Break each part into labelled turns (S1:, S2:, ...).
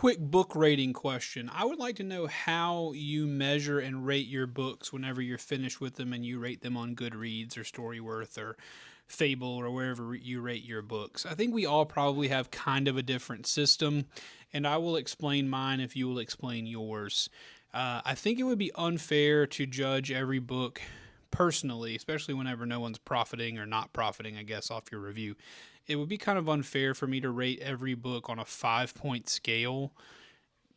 S1: Quick book rating question. I would like to know how you measure and rate your books whenever you're finished with them and you rate them on Goodreads or Storyworth or Fable or wherever you rate your books. I think we all probably have kind of a different system, and I will explain mine if you will explain yours. I think it would be unfair to judge every book personally, especially whenever no one's profiting or not profiting, I guess, off your review. It would be kind of unfair for me to rate every book on a 5 point scale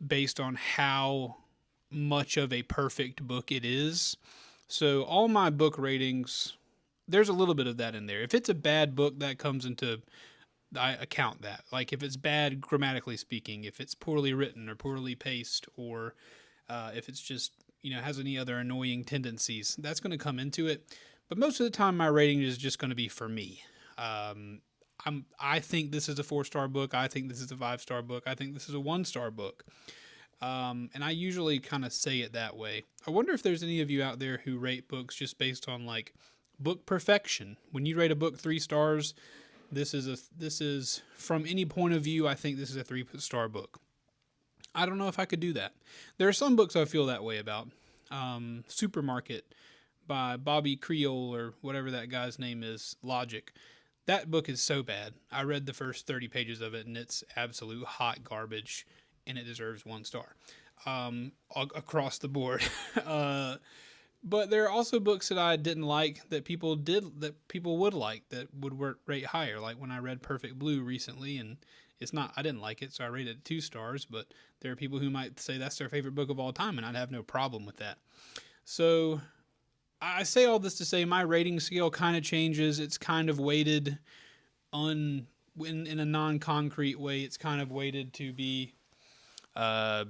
S1: based on how much of a perfect book it is. So, all my book ratings, there's a little bit of that in there. If it's a bad book, that comes into, I account that. Like if it's bad grammatically speaking, if it's poorly written or poorly paced, or if it's just has any other annoying tendencies, that's going to come into it. But most of the time, my rating is just going to be for me. Um, I think this is a 4 star book. I think this is a 5 star book. I think this is a 1 star book. And I usually kind of say it that way. I wonder if there's any of you out there who rate books just based on like book perfection. When you rate a book 3 stars, this is from any point of view. I think this is a 3 star book. I don't know if I could do that. There are some books I feel that way about. Supermarket by Bobby Creole or whatever that guy's name is, Logic. That book is so bad. I read the first 30 pages of it and it's absolute hot garbage and it deserves 1 star across the board. uh, but there are also books that I didn't like that people would like that would rate higher. Like when I read Perfect Blue recently, and it's not I didn't like it, so I rated it 2 stars. But there are people who might say that's their favorite book of all time, and I'd have no problem with that. So I say all this to say my rating scale kind of changes. It's kind of weighted on in a non-concrete way. It's kind of weighted to be uh,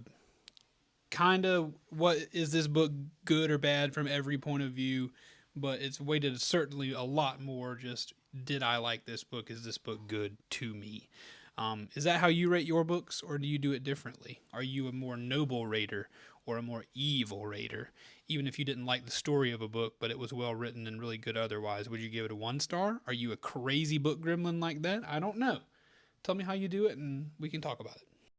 S1: kind of what is this book good or bad from every point of view, but it's weighted certainly a lot more just did I like this book? Is this book good to me? Is that how you rate your books, or do you do it differently? Are you a more noble rater or a more evil rater? Even if you didn't like the story of a book, but it was well written and really good otherwise, would you give it a 1 star? Are you a crazy book gremlin like that? I don't know. Tell me how you do it, and we can talk about it.